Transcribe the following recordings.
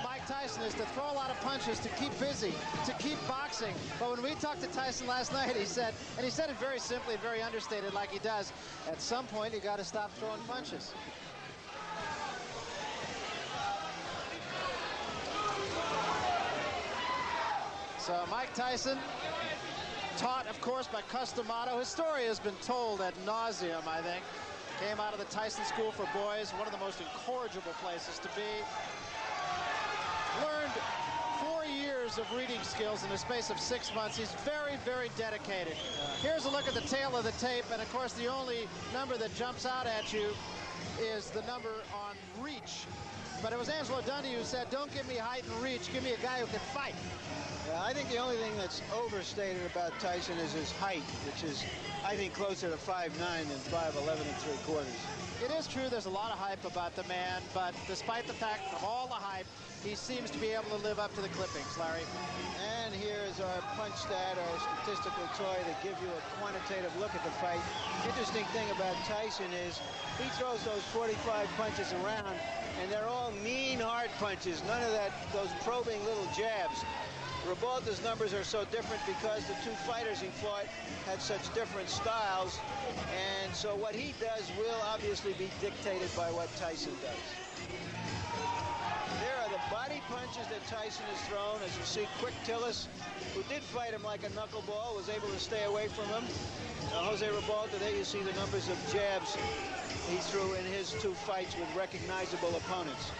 Mike Tyson is to throw a lot of punches, to keep busy, to keep boxing. But when we talked to Tyson last night, he said, and he said it very simply, very understated like he does, at some point you got to stop throwing punches. So Mike Tyson, taught, of course, by Customato. His story has been told ad nauseum, I think. Came out of the Tyson School for Boys, one of the most incorrigible places to be. Learned 4 years of reading skills in the space of 6 months. He's very, very dedicated. Here's a look at the tail of the tape, and of course the only number that jumps out at you is the number on reach. But it was Angelo Dundee who said, don't give me height and reach, give me a guy who can fight. Yeah, I think the only thing that's overstated about Tyson is his height, which is, I think, closer to 5'9" than 5'11 3/4. It is true there's a lot of hype about the man, but despite the fact of all the hype, he seems to be able to live up to the clippings, Larry. And here's our punch stat, our statistical toy that gives you a quantitative look at the fight. Interesting thing about Tyson is he throws those 45 punches around, and they're all mean, hard punches. None of that, those probing little jabs. Ribalta's numbers are so different because the two fighters he fought had such different styles, and so what he does will obviously be dictated by what Tyson does. There are the body punches that Tyson has thrown. As you see, Quick Tillis, who did fight him like a knuckleball, was able to stay away from him. Jose Ribalta, there you see the numbers of jabs he threw in his two fights with recognizable opponents.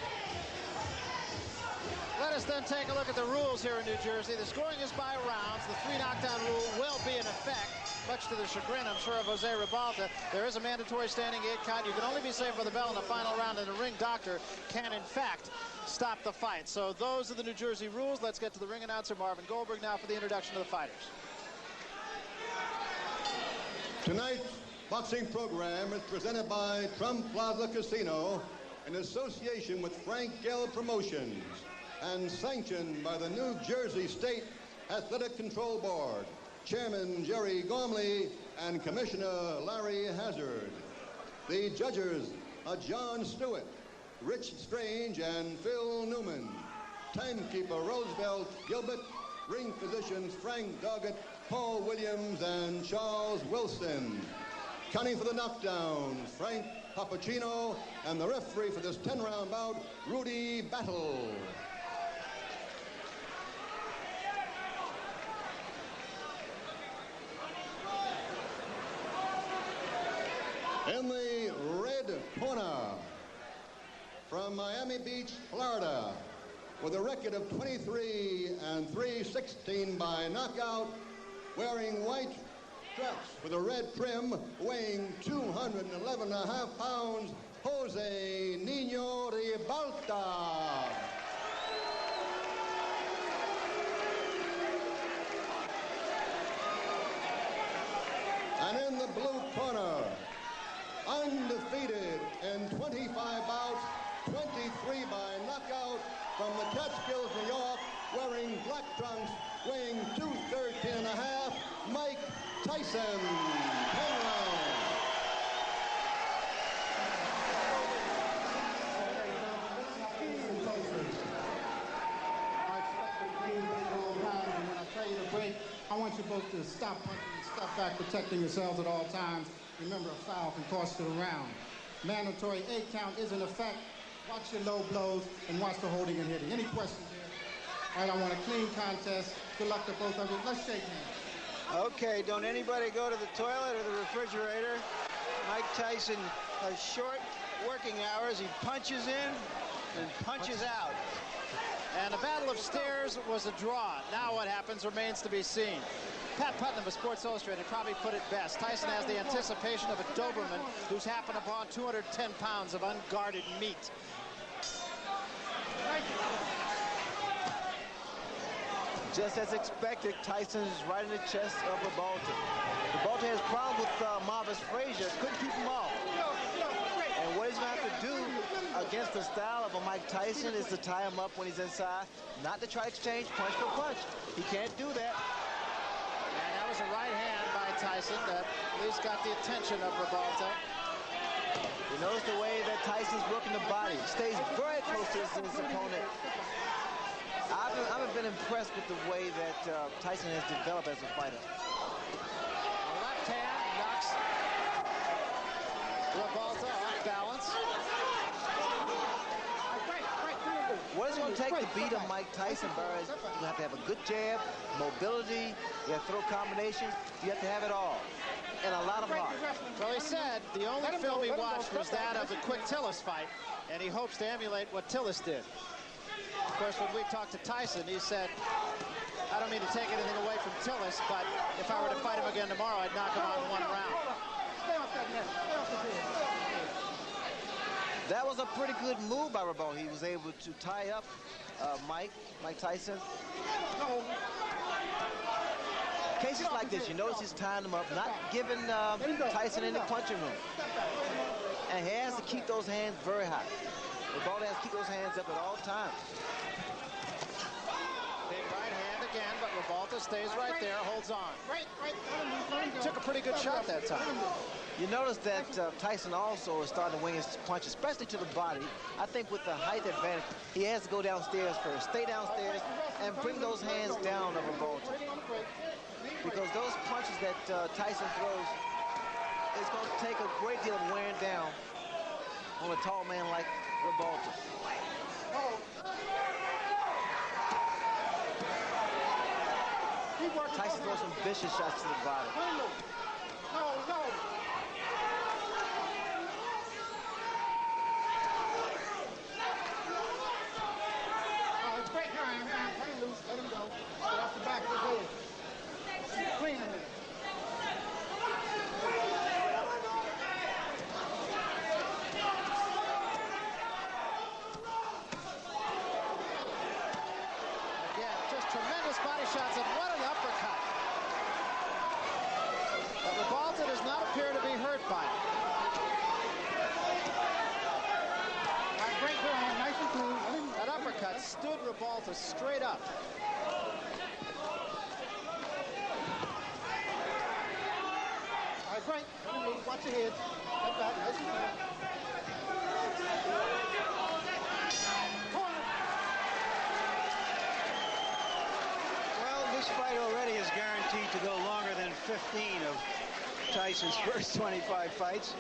Let us then take a look at the rules here in New Jersey. The scoring is by rounds. The 3 knockdown rule will be in effect, much to the chagrin, I'm sure, of Jose Ribalta. There is a mandatory standing 8 count. You can only be safe for the bell in the final round, and the ring doctor can, in fact, stop the fight. So those are the New Jersey rules. Let's get to the ring announcer, Marvin Goldberg, now for the introduction of the fighters. Tonight's boxing program is presented by Trump Plaza Casino in association with Frank Gell Promotions, and sanctioned by the New Jersey State Athletic Control Board, Chairman Jerry Gormley and Commissioner Larry Hazard. The judges are John Stewart, Rich Strange, and Phil Newman. Timekeeper Roosevelt Gilbert. Ring physicians Frank Doggett, Paul Williams, and Charles Wilson. Counting for the knockdowns, Frank Papacino, and the referee for this 10-round bout, Rudy Battle. In the red corner, from Miami Beach, Florida, with a record of 23 and 3/16 by knockout, wearing white straps with a red trim, weighing 211.5 pounds, Jose Nino Ribalta. And in the blue corner, undefeated in 25 bouts, 23 by knockout, from the Catskills, New York, wearing black trunks, weighing 213.5, Mike Tyson. 10 rounds. When I tell you to break, I want you both to stop punching and step back, protecting yourselves at all times. Remember, a foul can cost you the round. Mandatory 8 count is in effect. Watch your low blows and watch the holding and hitting. Any questions here? All right, I want a clean contest. Good luck to both of you. Let's shake hands. Okay, don't anybody go to the toilet or the refrigerator. Mike Tyson has short working hours. He punches in and punches out. And the Battle of Stairs was a draw. Now what happens remains to be seen. Pat Putnam of Sports Illustrated probably put it best. Tyson has the anticipation of a Doberman who's happened upon 210 pounds of unguarded meat. Just as expected, Tyson is right in the chest of Ribalta. Ribalta has problems with Marvis Frazier. Couldn't keep him off. And what he's going to have to do against the style of a Mike Tyson is to tie him up when he's inside, not to try to exchange punch for punch. He can't do that. And that was a right hand by Tyson that at least got the attention of Ribalta. You notice the way that Tyson's working the body. Stays very close to his opponent. I've been impressed with the way that Tyson has developed as a fighter. Left hand knocks Ribalta off balance. What it's going to take to beat a Mike Tyson, Barry, is you have to have a good jab, mobility, you have to throw combinations, you have to have it all. And a lot of heart. Well, he said the only film he watched was that of the quick Tillis fight, and he hopes to emulate what Tillis did. Of course, when we talked to Tyson, he said, I don't mean to take anything away from Tillis, but if I were to fight him again tomorrow, I'd knock him out in 1 round. That was a pretty good move by Ribalta. He was able to tie up Mike Tyson. Cases like this, you notice he's tying him up, not giving Tyson any punching room. And he has to keep those hands very high. Ribalta has to keep those hands up at all times. Big right hand again, but Ribalta stays right there, holds on. Took a pretty good shot that time. You notice that Tyson also is starting to wing his punch, especially to the body. I think with the height advantage, he has to go downstairs first. Stay downstairs and bring those hands down of Ribalta. Because those punches that Tyson throws is going to take a great deal of wearing down on a tall man like Ribalta. Tyson throws some vicious shots to the body. Let him go. Get off the back of the head. Clean him. Again, just tremendous body shots, and what an uppercut. But Ribalta does not appear to be hurt by it. Great ground, nice and clean. That uppercut stood Ribalta straight up. All right, great. Watch your head. Step back, nice and clean. Well, this fight already is guaranteed to go longer than 15 of Tyson's first 25 fights.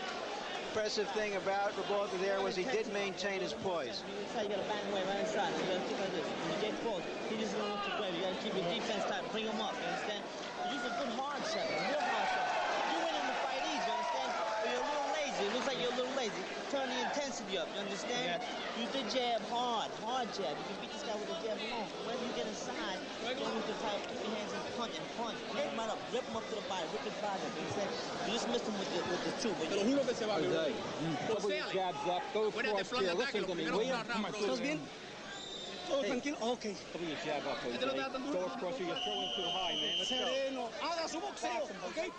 Impressive thing about Ribalta there was he did maintain his poise. You got to bang away right inside. You got to keep like this. When you get close, he just doesn't look too grab. You got to keep your defense tight. Bring him up. You understand? You use a good hard shot, a real hard shot. You win in the fight easy. You understand? But you're a little lazy. It looks like you're a little lazy. Turn the intensity up. You understand? Yeah. Use the jab hard jab. You can beat this guy with a jab alone. But when you get inside, you don't need to try to keep your hands in punch and punch. Rip him right up. Rip him up to the body. Rip his body up. You understand? You just missed him with the two. But you Double your jabs up, go across here, listen to me, will you? ¿Estás bien? ¿Todo tranquilo? Ok. Double your jab up, Jose. Go across here, you're throwing too high, man. Let's go. Sereno. Haga su boxeo, ok?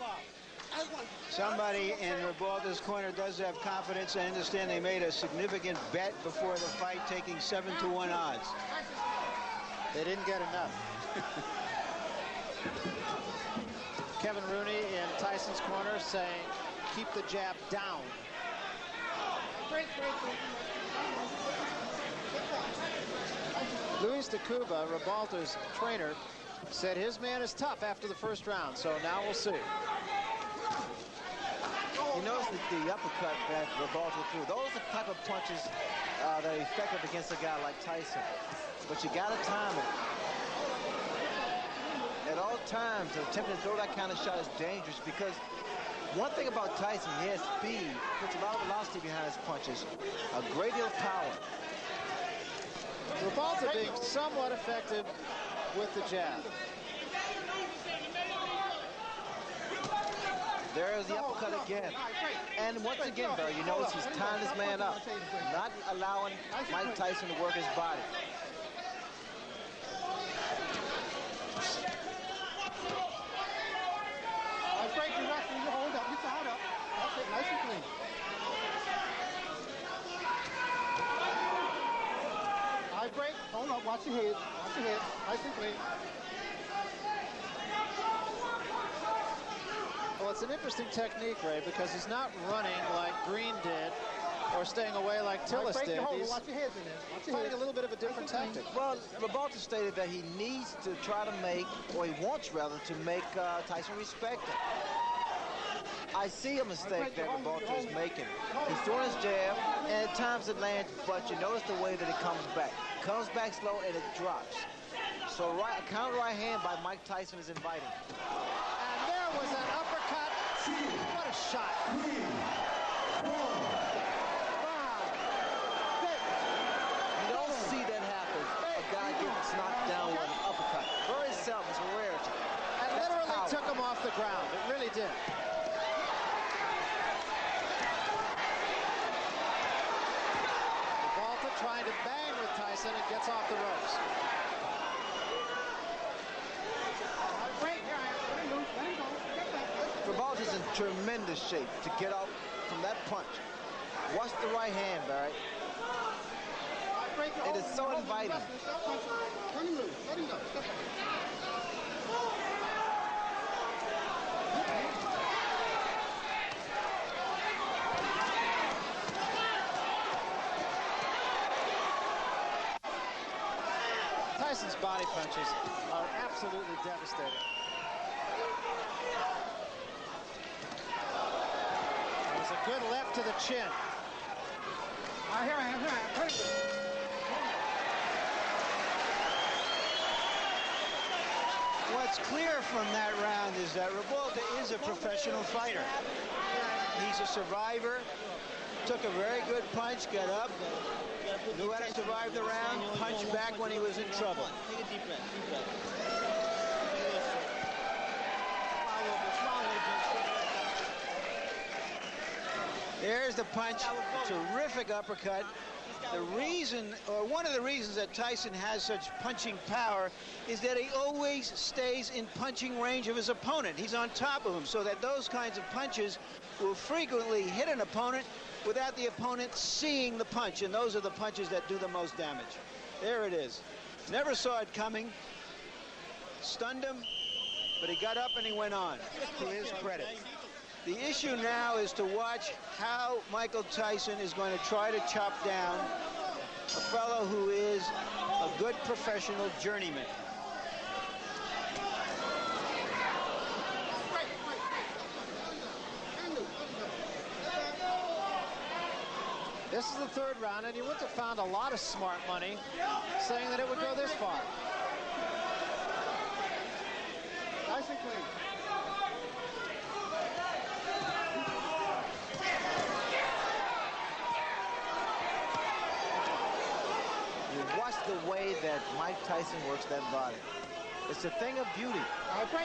Somebody in Ribalta's corner does have confidence. I understand they made a significant bet before the fight, taking 7-to-1 odds. They didn't get enough. Kevin Rooney in Tyson's corner saying, keep the jab down. Luis de Cuba, Ribalta's trainer, said his man is tough after the first round, so now we'll see. You notice the uppercut that Ribalta threw. Those are the type of punches that are effective against a guy like Tyson. But you got to time it. At all times, attempting to throw that kind of shot is dangerous because one thing about Tyson, he has speed, puts a lot of velocity behind his punches, a great deal of power. Ribalta being somewhat effective with the jab. There's the uppercut again. And once again, Barry, you notice he's tying this man up, not allowing Mike Tyson to work his body. Break your record, you hold up, you tied up. That's it, nice and clean. All right, break, hold up, watch your head, nice and clean. Well, it's an interesting technique, Ray, because he's not running like Green did or staying away like Tillis did. He's watch your heads in there. Watch your fighting heads. a little bit of a different tactic. Well, Ribalta stated that he needs to try to make, or he wants rather, to make Tyson respect him. I see a mistake that Ribalta is making. He's throwing his jab, and at times it lands, but you notice the way that it comes back. Comes back slow, and it drops. So a counter right hand by Mike Tyson is inviting. And there was an uppercut. What a shot. You don't see that happen. A guy gets knocked down with an uppercut. Very seldom. It's a rarity. And literally took him off the ground. It really did. Ribalta trying to bang with Tyson and gets off the ropes. Ribalta's in tremendous shape to get out from that punch. Watch the right hand, Barry. It is so inviting. Let him loose. Let him go. Step back. Tyson's body punches are absolutely devastating. There's a good left to the chin. Here I am. What's clear from that round is that Ribalta is a professional fighter. He's a survivor. Took a very good punch, got up, knew how to survive the round, punched back when he was in trouble. Take a deep breath, deep breath. There's the punch, terrific uppercut. The reason, or one of the reasons that Tyson has such punching power is that he always stays in punching range of his opponent. He's on top of him, so that those kinds of punches will frequently hit an opponent without the opponent seeing the punch, and those are the punches that do the most damage. There it is. Never saw it coming. Stunned him, but he got up and he went on, to his credit. The issue now is to watch how Michael Tyson is going to try to chop down a fellow who is a good professional journeyman. This is the third round, and you wouldn't have found a lot of smart money saying that it would go this far. Tyson clean. Watch the way that Mike Tyson works that body. It's a thing of beauty.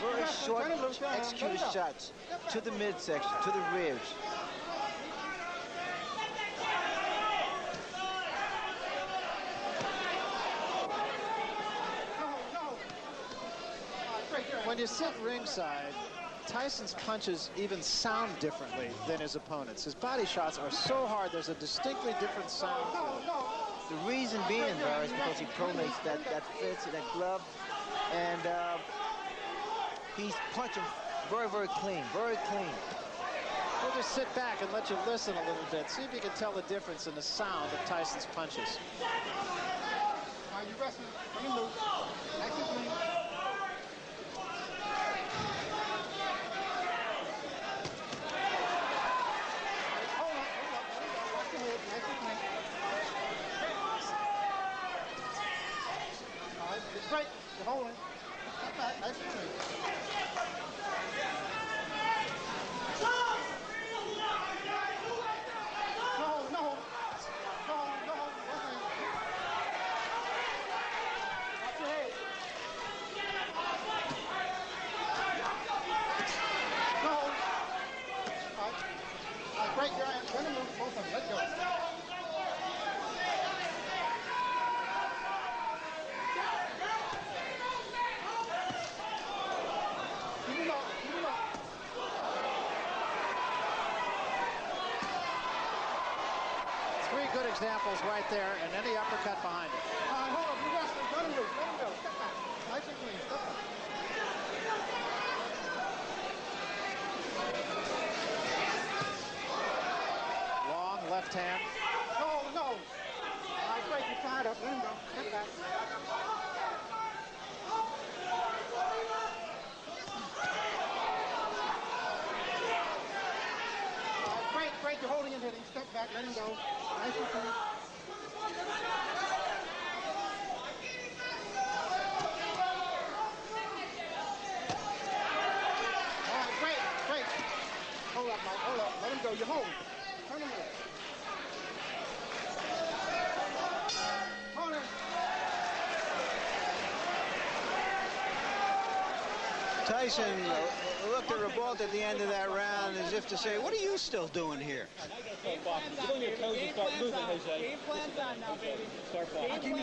Very short, executed shots to the midsection, to the ribs. When you sit ringside, Tyson's punches even sound differently than his opponents. His body shots are so hard, there's a distinctly different sound to it. The reason being, Barry, is because he pronates that fist, that glove, and he's punching very, very clean, very clean. We'll just sit back and let you listen a little bit. See if you can tell the difference in the sound of Tyson's punches. Are you wrestling? Bring him loose. Nice and clean. Hold on. Watch your head. Nice and clean. All right, it's great. You're holding. Step back. Nice and clean. Break your hands. Let him move. Both of them. Let go. Keep him up. Keep him up. Three good examples right there, and any uppercut behind it. All right, hold up. You're wrestling. Let him loose. Let him go. Step back. Nice and clean. Step back. Left hand. Great, you're holding him here. Step back, let him go. Nice and clean. All right, great. Hold up, Mike, hold up. Let him go, you're holding. Turn him over. Hold him. Tyson looked at Ribalta at the end of that round as if to say, what are you still doing here? Get on your toes and start moving, Jose. Game plan time now, baby. Start walking.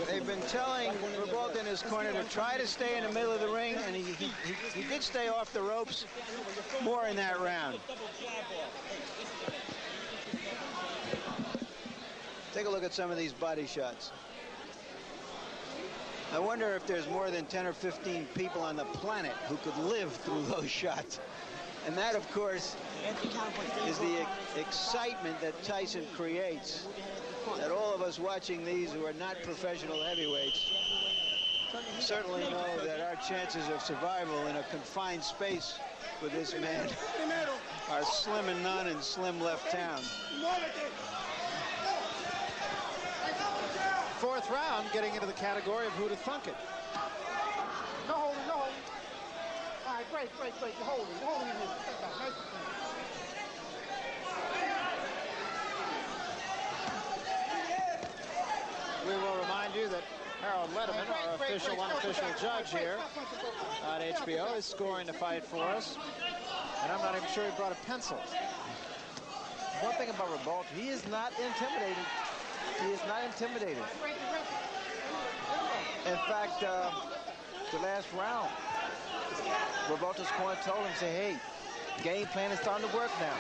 They've been telling Ribalta in his corner to try to stay in the middle of the ring, and he did stay off the ropes more in that round. Take a look at some of these body shots. I wonder if there's more than 10 or 15 people on the planet who could live through those shots. And that, of course, is the excitement that Tyson creates, that all of us watching these who are not professional heavyweights certainly know that our chances of survival in a confined space with this man are slim and none in slim left town. Fourth round, getting into the category of who to thunk it. No holding, no holding. All right, great. You're holding him here. Step back, nice and clean. We will remind you that Harold Letterman, our official, unofficial judge here on HBO, is scoring the fight for us. And I'm not even sure he brought a pencil. One thing about Ribalta, he is not intimidated. He is not intimidated. In fact, the last round, Ribalta's corner told him, say, hey, game plan is starting to work now.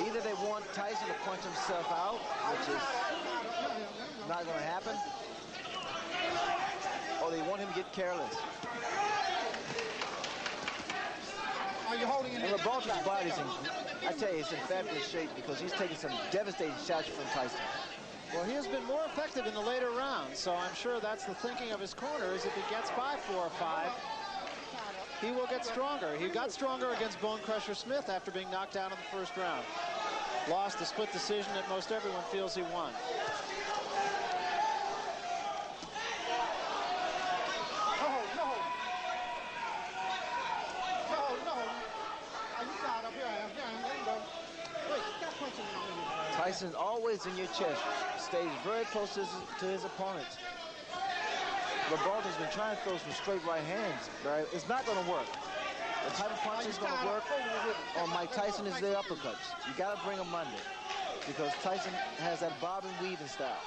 Either they want Tyson to punch himself out, which is not going to happen, or they want him to get careless. Are you holding him? And Ribalta's body's I tell you, it's in fabulous shape because he's taking some devastating shots from Tyson. Well, he has been more effective in the later rounds, so I'm sure that's the thinking of his corner, is if he gets by 4 or 5, he will get stronger. He got stronger against Bone Crusher Smith after being knocked out in the first round. Lost a split decision that most everyone feels he won. Tyson's always in your chest, stays very close to his opponents. Ribalta's been trying to throw some straight right hands, but it's not going to work. The type of punch is going to work on Mike Tyson is the uppercuts. You got to bring them under because Tyson has that bob and weave style.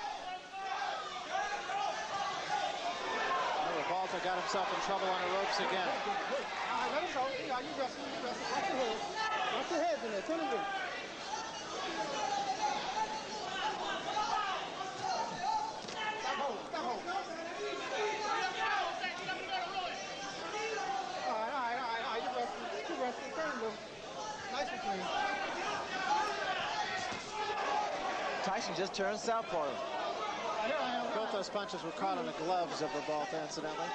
Ribalta got himself in trouble on the ropes again. All right, let him go. You wrestle. Watch your head. Watch your head in there. Turn him in. Tyson just turned southpaw. Both those punches were caught on the gloves of Ribalta, incidentally.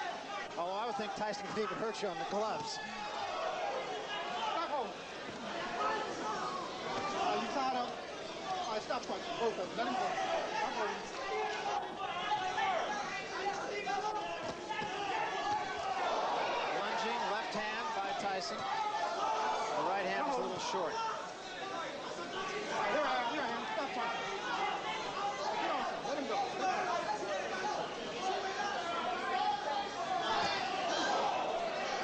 Although I would think Tyson could even hurt you on the gloves. You tied up. All right, stop punching. Both of them. Let him go. Stop holding. Lunging left hand by Tyson. The right hand was a little short. Here I am. Stop punching. Get on, let him go.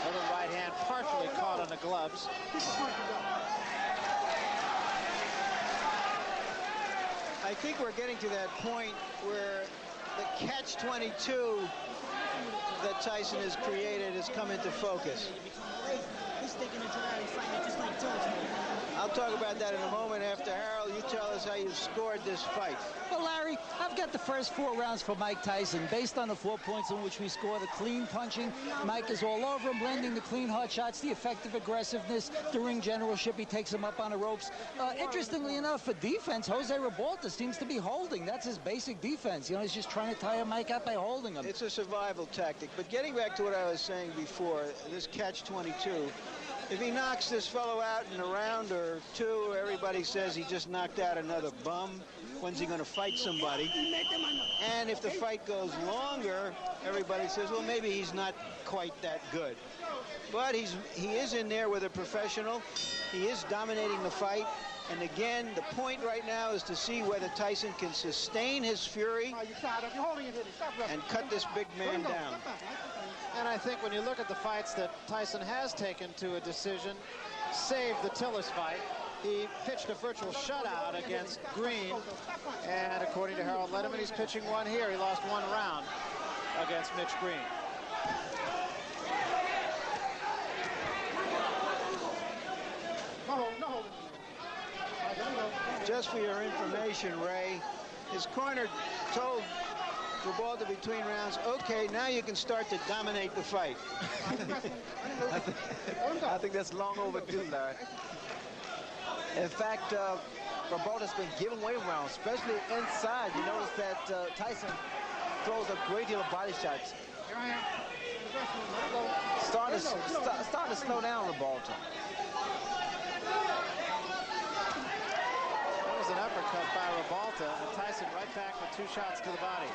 Little right hand partially caught on the gloves. Keep the punching going. I think we're getting to that point where the catch-22 that Tyson has created has come into focus. sticking the joint out. He's fighting it just like Tillis. I'll talk about that in a moment. After Harold, you tell us how you scored this fight. Well, Larry, I've got the first 4 rounds for Mike Tyson. Based on the 4 points in which we scored, the clean punching, Mike is all over him, landing the clean hard shots, the effective aggressiveness, the ring generalship. He takes him up on the ropes. Interestingly enough, for defense, Jose Ribalta seems to be holding. That's his basic defense. You know, he's just trying to tire Mike out by holding him. It's a survival tactic. But getting back to what I was saying before, this catch-22, if he knocks this fellow out in a round or 2, everybody says he just knocked out another bum. When's he going to fight somebody? And if the fight goes longer, everybody says, well, maybe he's not quite that good. But he is in there with a professional. He is dominating the fight. And again, the point right now is to see whether Tyson can sustain his fury and cut this big man down. And I think when you look at the fights that Tyson has taken to a decision, save the Tillis fight, he pitched a virtual shutout against Green. And according to Harold Letterman, he's pitching one here. He lost 1 round against Mitch Green. Just for your information, Ray, his corner told Ribalta between rounds, okay, now you can start to dominate the fight. I think that's long overdue, Larry. In fact, Ribalta's been giving away rounds, especially inside. You notice that Tyson throws a great deal of body shots. Starting to slow down Ribalta. That was an uppercut by Ribalta, and Tyson right back with 2 shots to the body.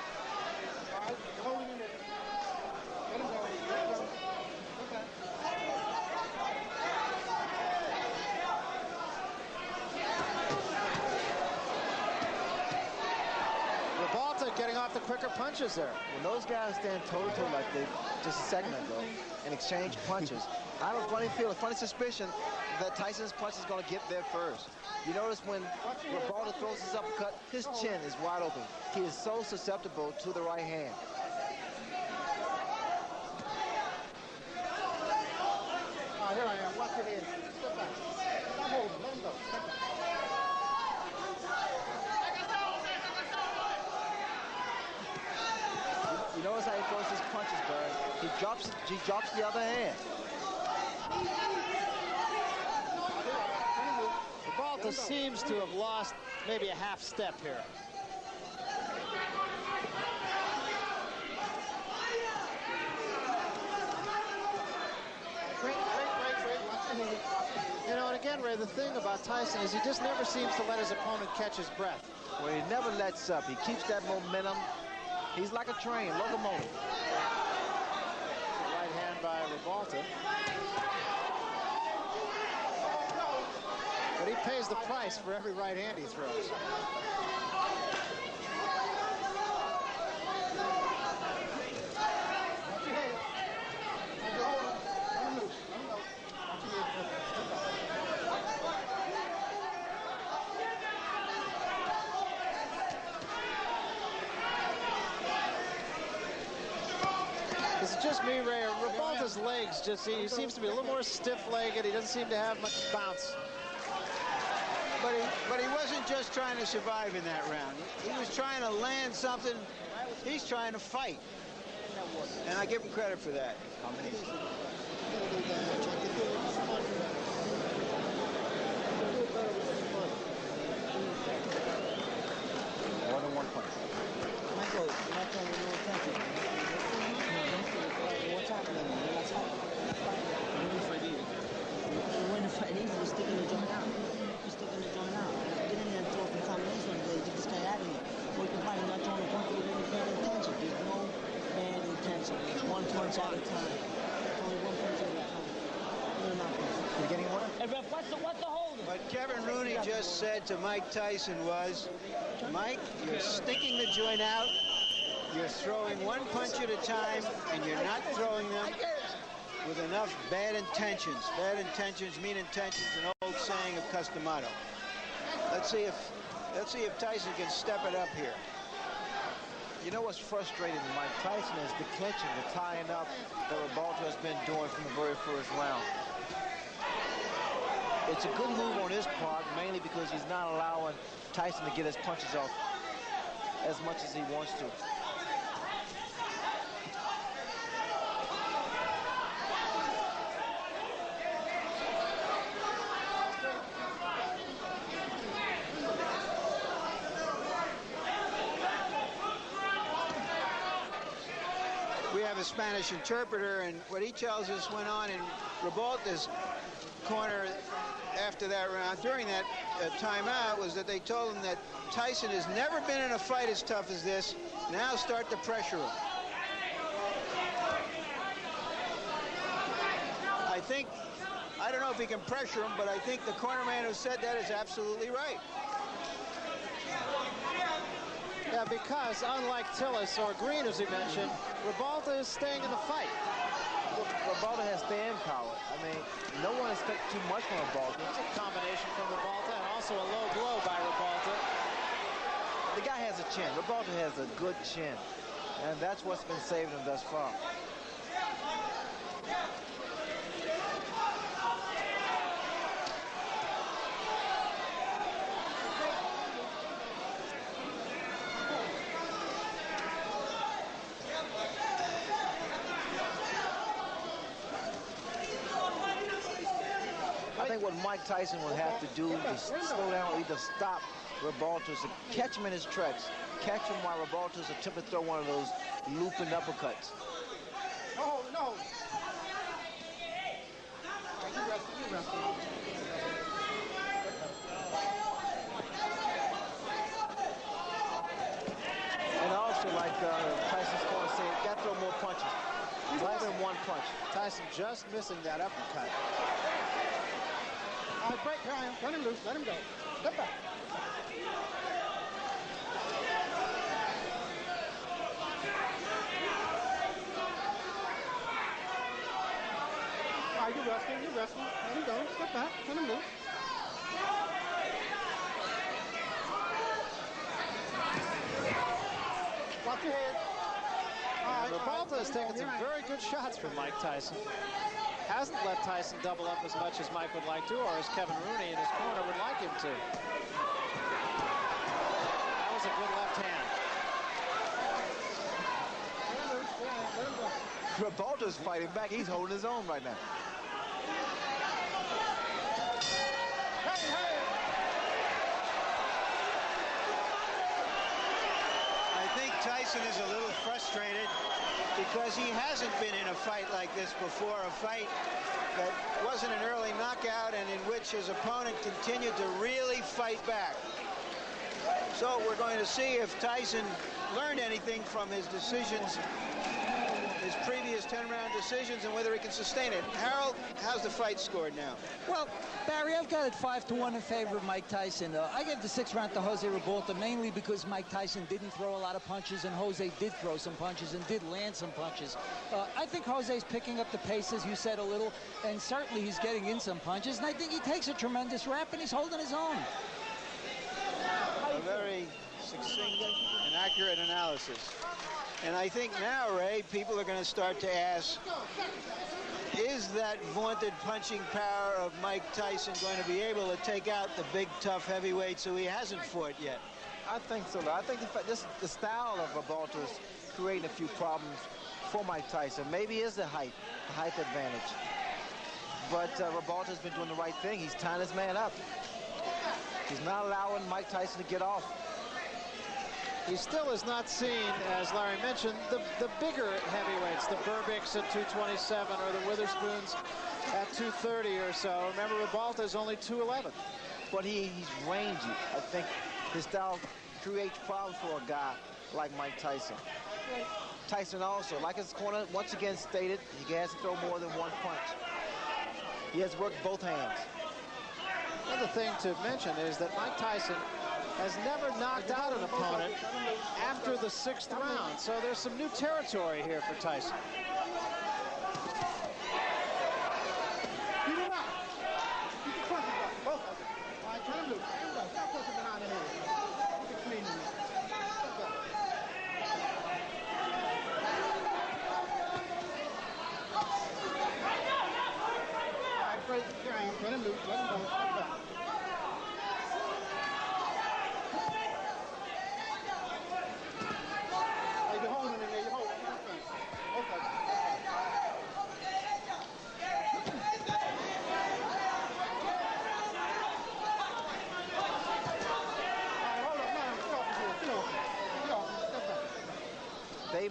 Ribalta getting off the quicker punches there. When those guys stand toe-to-toe like they just a second ago and exchange punches, I have a funny suspicion that Tyson's punch is going to get there first. You notice when Ribalta throws his uppercut, his chin is wide open. He is so susceptible to the right hand. Here I am. Watch it in. Step back. Stop holding. Let him go. Step back. You notice how he throws his punches, Barry. He drops the other hand. Ribalta seems to have lost maybe a half step here. You know, and again, Ray, the thing about Tyson is he just never seems to let his opponent catch his breath. Well, he never lets up. He keeps that momentum. He's like a train, locomotive. Right hand by Ribalta. But he pays the price for every right hand he throws. Is it just me, Ray? Ribalta's legs just, he seems to be a little more stiff-legged. He doesn't seem to have much bounce. But he wasn't just trying to survive in that round. He was trying to land something. He's trying to fight. And I give him credit for that. More than 1 punch. Michael, what's happening? When the fight is, you're sticking the joint out. You're sticking the joint out. Get in there and throw some combination to get this guy out of here. Or you can fight not throwing a punch with any bad intention. There's no bad intention. It's 1 punch at a time. Only 1 punch at a time. You're not punching. You getting one? Hey, ref, what's the holding? What Kevin Rooney just said to Mike Tyson was, Mike, you're sticking the joint out. You're throwing 1 punch at a time, and you're not throwing them with enough bad intentions. Bad intentions mean intentions, an old saying of Customato. Let's see if Tyson can step it up here. You know what's frustrating Mike Tyson is the clinching, the tying up that Ribalta has been doing from the very first round. It's a good move on his part, mainly because he's not allowing Tyson to get his punches off as much as he wants to. We have a Spanish interpreter, and what he tells us went on in Ribalta's corner after that round, during that timeout, was that they told him that Tyson has never been in a fight as tough as this. Now start to pressure him. I don't know if he can pressure him, but I think the corner man who said that is absolutely right. Yeah, because unlike Tillis or Green, as he mentioned, Ribalta is staying in the fight. Ribalta has staying power. I mean, no one expects too much from Ribalta. It's a combination from Ribalta and also a low blow by Ribalta. The guy has a chin. Ribalta has a good chin, and that's what's been saving him thus far. I think what Mike Tyson will have to do to slow down or either stop Ribalta is to catch him in his tracks. Catch him while Ribalta's attempting to throw one of those looping uppercuts. Oh, no. You rest. And also, like Tyson's going to say, got to throw more punches. Rather than one punch. Tyson just missing that uppercut. All right, break. Here I am. Let him loose. Let him go. Step back. All right, you're wrestling. Let him go. Step back. Let him loose. Watch your head. Ribalta has taken some very good shots from Mike Tyson. Hasn't let Tyson double up as much as Mike would like to, or as Kevin Rooney in his corner would like him to. That was a good left hand. Ribalta's fighting back. He's holding his own right now. I think Tyson is a little frustrated because he hasn't been in a fight like this before, a fight that wasn't an early knockout and in which his opponent continued to really fight back. So we're going to see if Tyson learned anything from his decisions, his previous 10-round decisions, and whether he can sustain it. Harold, how's the fight scored now? Well, Barry, I've got it 5-1 in favor of Mike Tyson. I gave the 6th round to Jose Ribalta mainly because Mike Tyson didn't throw a lot of punches and Jose did throw some punches and did land some punches. I think Jose's picking up the pace, as you said, a little, and certainly he's getting in some punches, and I think he takes a tremendous rap and he's holding his own. A very succinct and accurate analysis. And I think now, Ray, people are going to start to ask, is that vaunted punching power of Mike Tyson going to be able to take out the big, tough heavyweights who he hasn't fought yet? I think so. I think the style of Ribalta is creating a few problems for Mike Tyson. Maybe it is the height advantage. But Ribalta's been doing the right thing. He's tying his man up. He's not allowing Mike Tyson to get off. He still is not seen, as Larry mentioned, the bigger heavyweights, the Burbicks at 227 or the Witherspoons at 230 or so. Remember, Ribalta is only 211. But he's rangy. I think his style creates problems for a guy like Mike Tyson. Tyson also, like his corner once again stated, he has to throw more than one punch. He has worked both hands. Another thing to mention is that Mike Tyson has never knocked out an opponent after the 6th round. So there's some new territory here for Tyson. Keep him up. Keep the punches up. Both of them. All right, turn him loose. Stop pushing behind the head. Keep it clean in there. All right, break. Turn him loose. Let him go.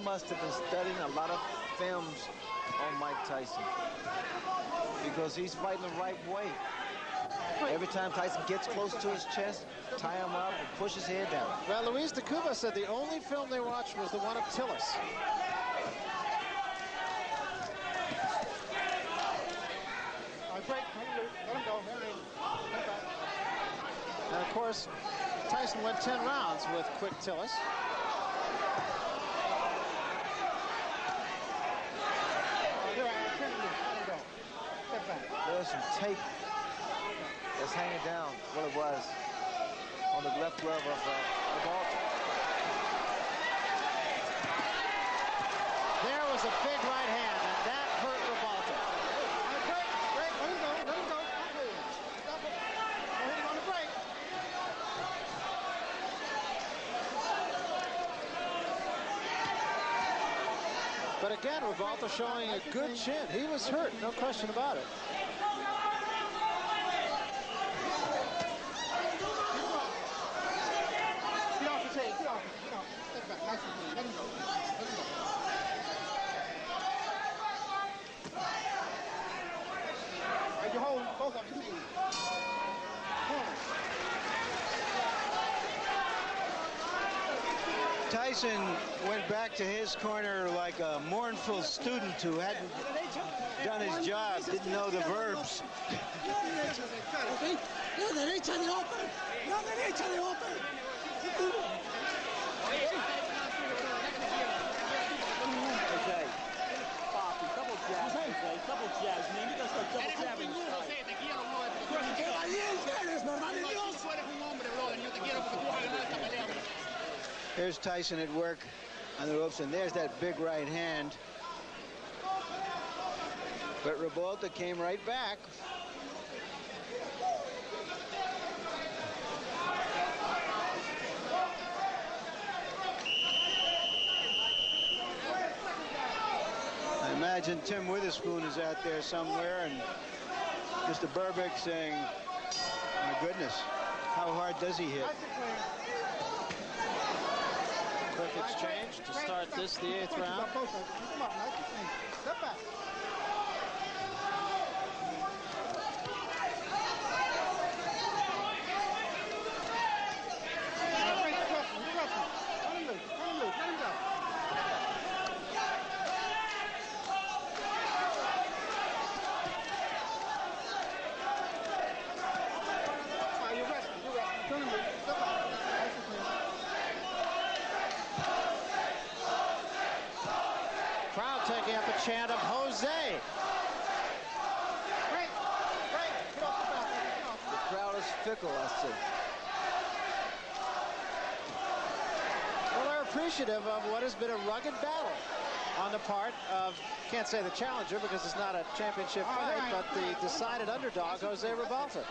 must have been studying a lot of films on Mike Tyson, because he's fighting the right way. Every time Tyson gets close to his chest, tie him up and push his head down. Well, Luis de Cuba said the only film they watched was the one of Tillis. And of course, Tyson went 10 rounds with quick Tillis. There's some tape that's hanging down, what it was, on the left glove of Ribalta. There was a big right hand, and that hurt Ribalta. Break, let him go. Stop it. Don't hit him on the break. But again, Ribalta showing a good chin. He was hurt, no question about it. Get off the tape, get off. Step back, nice and clean. Let him go. All right, you hold both of your knees. Tyson went back to his corner like a mournful student who hadn't done his job, didn't know the verbs. Double jabs, man. You gotta start double jabbing. There's Tyson at work on the ropes, and there's that big right hand. But Ribalta came right back. I imagine Tim Witherspoon is out there somewhere, and Mr. Burbick saying, my goodness, how hard does he hit? Quick exchange to start this, the 8th round. Step back. Crowd taking up a chant of Jose. The crowd is fickle, I see. Well, they're appreciative of what has been a rugged battle on the part of, can't say the challenger because it's not a championship fight, but the decided underdog, Jose Ribalta.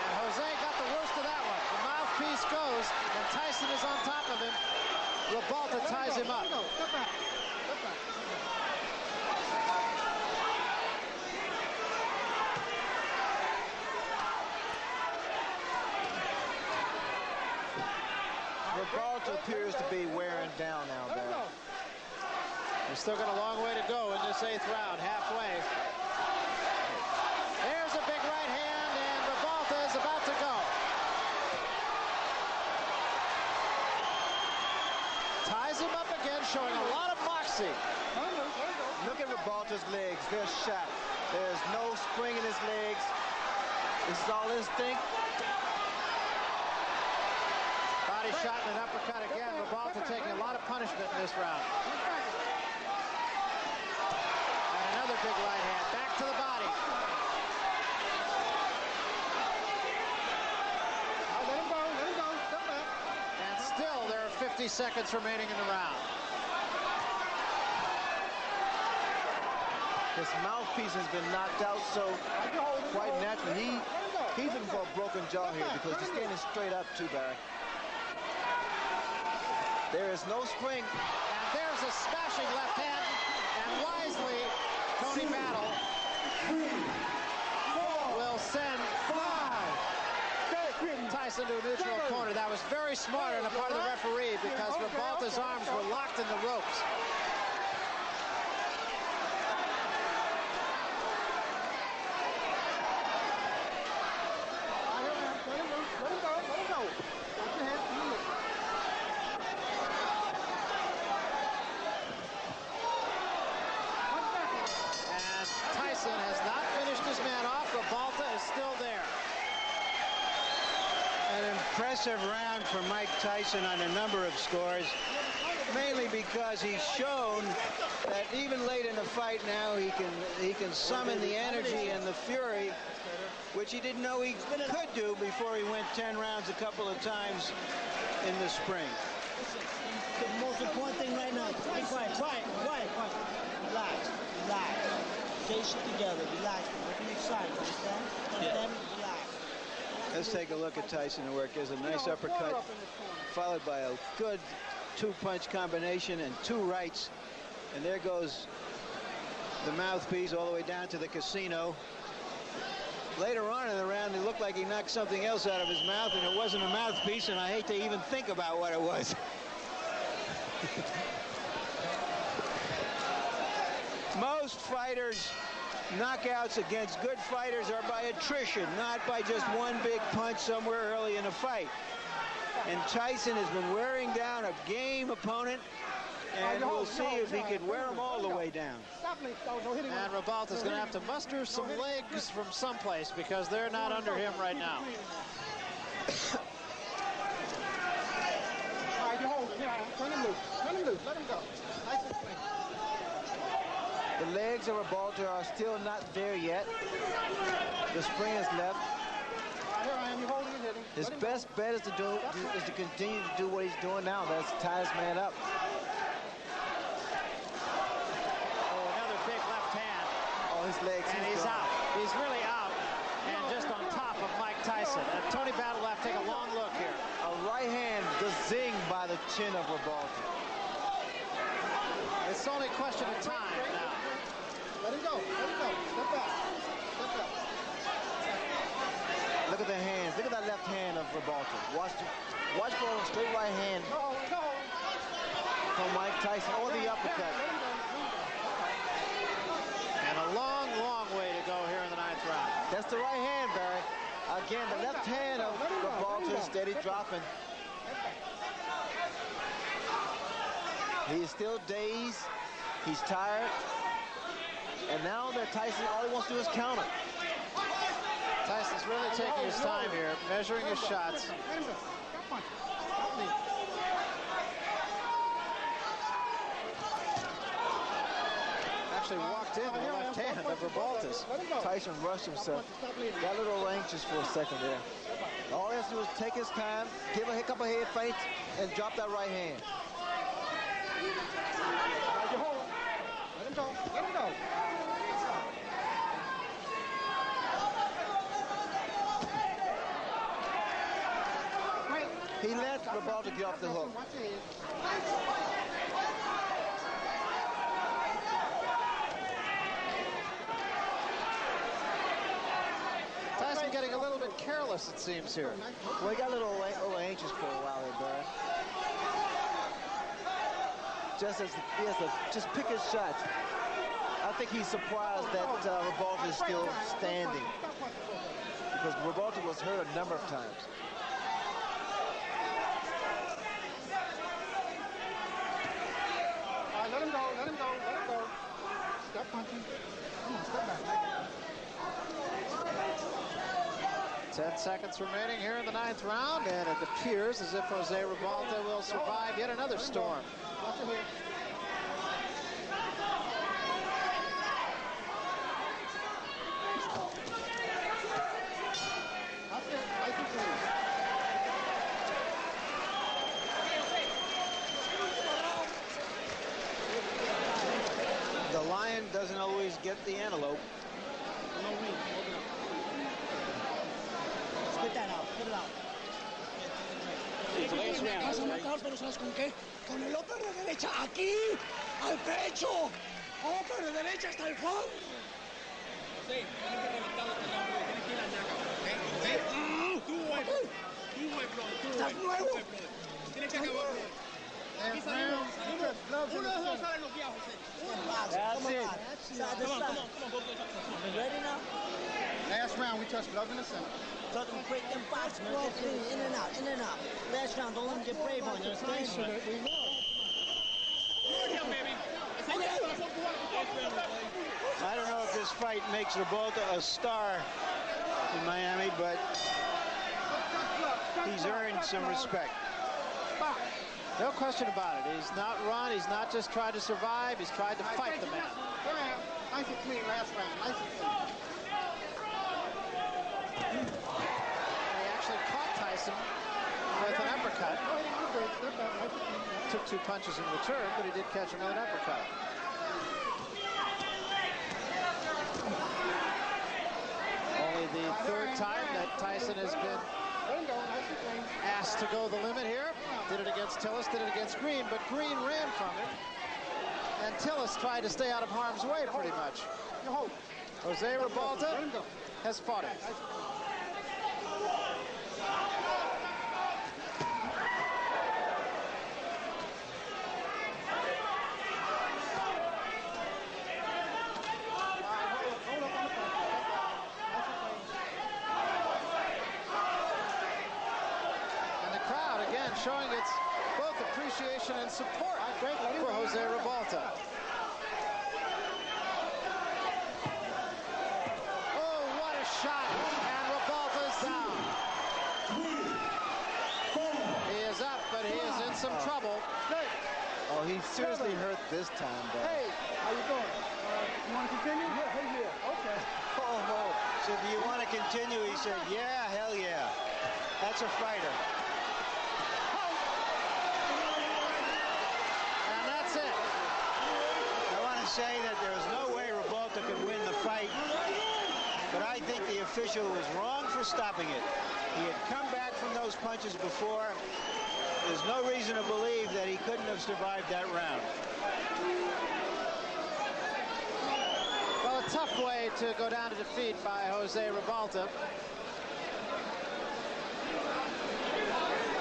And Jose got the worst of that one. The mouthpiece goes, and Tyson is on top of him. Ribalta ties him up. Step back. Ribalta appears to be wearing down now, Barry. We've still got a long way to go in this 8th round, halfway. There's a big right hand, and Ribalta is about to go. Ties him up again, showing a lot of moxie. Look at Ribalta's legs. They're shot. There's no spring in his legs. This is all instinct. Body shot and an uppercut again. Ribalta taking a lot of punishment in this round. And another big right hand. Back to the body. Let him go. Step back. And still there are 50 seconds remaining in the round. His mouthpiece has been knocked out, so quite naturally, he's in for a broken jaw here because he's standing straight up too, Barry. There is no spring. And there's a smashing left hand. And wisely, Tony Battle will send Tyson Tyson to a neutral corner. That was very smart on the part of the referee because Ribalta's arms were locked in the ropes. And Tyson has not finished his man off. Ribalta is still there. An impressive round for Mike Tyson on a number of scores, mainly because he's shown that even late in the fight now he can summon the energy and the fury, which he didn't know he could do before he went 10 rounds a couple of times in the spring. The most important thing right now, be quiet, quiet. Relax. Stay shit together, relax. Don't be excited, understand? Understand? Relax. Let's take a look at Tyson at work. There's a nice uppercut, followed by a good two-punch combination and two rights. And there goes the mouthpiece all the way down to the casino. Later on in the round, it looked like he knocked something else out of his mouth, and it wasn't a mouthpiece, and I hate to even think about what it was. Most fighters' knockouts against good fighters are by attrition, not by just one big punch somewhere early in a fight. And Tyson has been wearing down a game opponent, and we'll see if he can wear him all the way down. And Ribalta's going to have to muster some legs from someplace because they're not under him right now. All right, you hold it. Yeah, turn him loose. Let him go. Nice and clean. The legs of Ribalta are still not there yet. The spring is left. Here I am. You hold it and hit him. His best bet is to continue to do what he's doing now. That's tie his man up. Oh, another big left hand. Oh, his legs. And he's out. He's really out. And just on top of Mike Tyson. And Tony Battle will have to take a long look here. A right hand just zinged by the chin of Ribalta. It's only a question of time now. Let him go. Step back. Look at the hands. Look at that left hand of Ribalta. Watch for a straight right hand from Mike Tyson or the uppercut. And a long, long way to go here in the 9th round. That's the right hand, Barry. Again, the left hand of Ribalta is steady dropping. He's still dazed. He's tired. And now that Tyson, all he wants to do is counter. Tyson's really taking his time here, measuring his shots. Actually walked in the left hand of Ribalta's. Tyson rushed himself. Got a little anxious for a second there. All he has to do is take his time, give a couple of head feints, and drop that right hand. Let him go. He let Ribalta get off the hook. Tyson getting a little bit careless, it seems, here. Well, he got a little anxious for a while there, Barry. He has to just pick his shots. I think he's surprised that Ribalta is still standing, because Ribalta was hurt a number of times. All right, let him go. Stop punching. Come on, step back. 10 seconds remaining here in the 9th round, and it appears as if Jose Ribalta will survive yet another storm. Watch your head. The lion doesn't always get the antelope. Spit that out. Put it out. Vas a matar, pero ¿sabes con qué? Con el upper de derecha, aquí, al pecho. Upper de derecha hasta el fondo. Sí, tienes que reventarlo con la tienes que ir al naca. Tú, Aquí salimos. Uno de los dos salen los viejos. That's it. Come on. You ready now? Last round, we touched gloves in the center. Tell them break them box, man. Get in and out, in and out. Last round, don't let them get brave on you, understand? I don't know if this fight makes Ribalta a star in Miami, but he's earned some respect. No question about it. He's not run. He's not just tried to survive. He's tried to fight the man. Nice and clean last round. Nice and clean. He actually caught Tyson with an uppercut. Took 2 punches in return, but he did catch him with an uppercut. Only the 3rd time that Tyson has been asked to go the limit here. Did it against Tillis, did it against Green, but Green ran from it. And Tillis tried to stay out of harm's way pretty much. Jose Ribalta has fought it. Showing its both appreciation and support for Jose Ribalta. Oh, what a shot! And Ribalta's down. He is up, but he is in some trouble. Oh, he seriously hurt this time, though. Hey, how you doing? You want to continue? Yeah, okay. Oh. So do you want to continue? He said, yeah, hell yeah. That's a fighter. Say that there was no way Ribalta could win the fight, but I think the official was wrong for stopping it. He had come back from those punches before. There's no reason to believe that he couldn't have survived that round. Well, a tough way to go down to defeat by Jose Ribalta.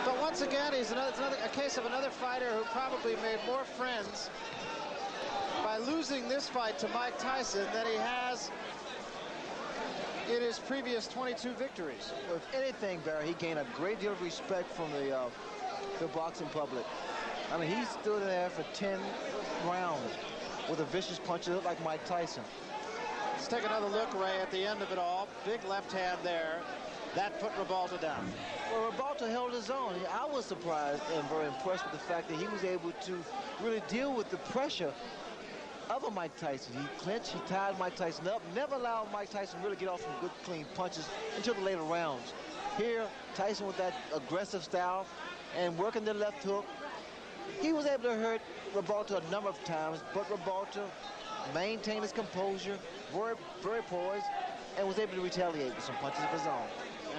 But once again, it's a case of another fighter who probably made more friends by losing this fight to Mike Tyson than he has in his previous 22 victories. Well, if anything, Barry, he gained a great deal of respect from the boxing public. I mean, he stood there for 10 rounds with a vicious punch that looked like Mike Tyson. Let's take another look, Ray, at the end of it all. Big left hand there. That put Ribalta down. Well, Ribalta held his own. I was surprised and very impressed with the fact that he was able to really deal with the pressure of a Mike Tyson. He clinched, he tied Mike Tyson up, never allowed Mike Tyson really get off some good, clean punches until the later rounds. Here, Tyson with that aggressive style and working the left hook, he was able to hurt Ribalta a number of times, but Ribalta maintained his composure, very poised, and was able to retaliate with some punches of his own.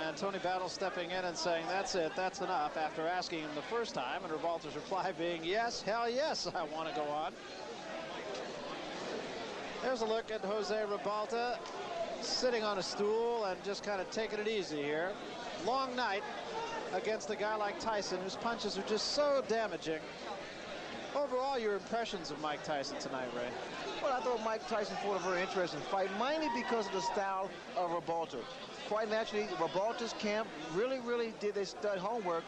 And Tony Battle stepping in and saying, that's it, that's enough, after asking him the first time, and Ribalta's reply being, yes, hell yes, I want to go on. There's a look at Jose Ribalta sitting on a stool and just kind of taking it easy here. Long night against a guy like Tyson, whose punches are just so damaging. Overall, your impressions of Mike Tyson tonight, Ray? Well, I thought Mike Tyson fought a very interesting fight, mainly because of the style of Ribalta. Quite naturally, Ribalta's camp really did their stud homework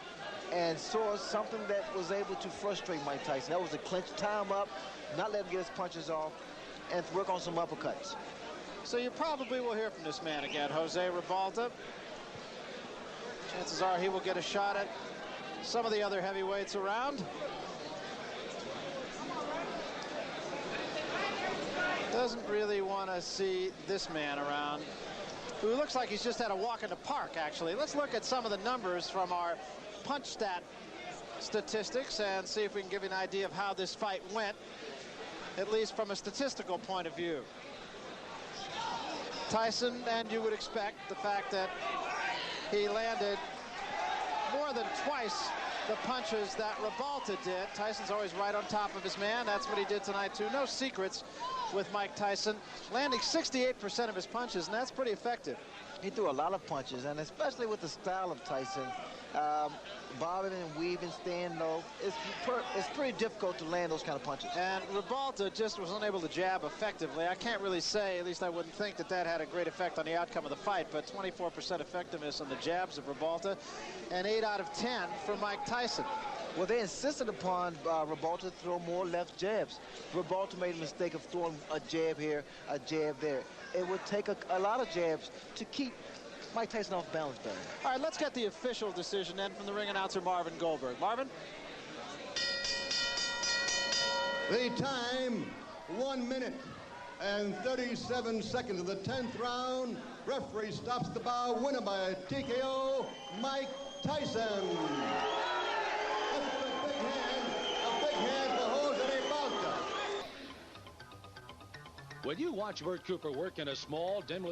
and saw something that was able to frustrate Mike Tyson. That was to clinch, tie him up, not let him get his punches off, and work on some uppercuts. So you probably will hear from this man again, Jose Ribalta. Chances are he will get a shot at some of the other heavyweights around. Doesn't really want to see this man around, who looks like he's just had a walk in the park, actually. Let's look at some of the numbers from our punch stat statistics and see if we can give you an idea of how this fight went, at least from a statistical point of view. Tyson, and you would expect the fact that he landed more than twice the punches that Ribalta did. Tyson's always right on top of his man. That's what he did tonight, too. No secrets with Mike Tyson, landing 68% of his punches, and that's pretty effective. He threw a lot of punches, and especially with the style of Tyson, bobbing and weaving, staying low. It's pretty difficult to land those kind of punches. And Ribalta just was unable to jab effectively. I can't really say, at least I wouldn't think that that had a great effect on the outcome of the fight, but 24% effectiveness on the jabs of Ribalta and 8 out of 10 for Mike Tyson. Well, they insisted upon Ribalta to throw more left jabs. Ribalta made a mistake of throwing a jab here, a jab there. It would take a lot of jabs to keep Mike Tyson off balance better. All right, let's get the official decision then from the ring announcer, Marvin Goldberg. Marvin? The time, 1 minute and 37 seconds of the 10th round. Referee stops the bout. Winner by TKO, Mike Tyson. That's a big hand for Jose Ribalta. When you watch Bert Cooper work in a small, dimly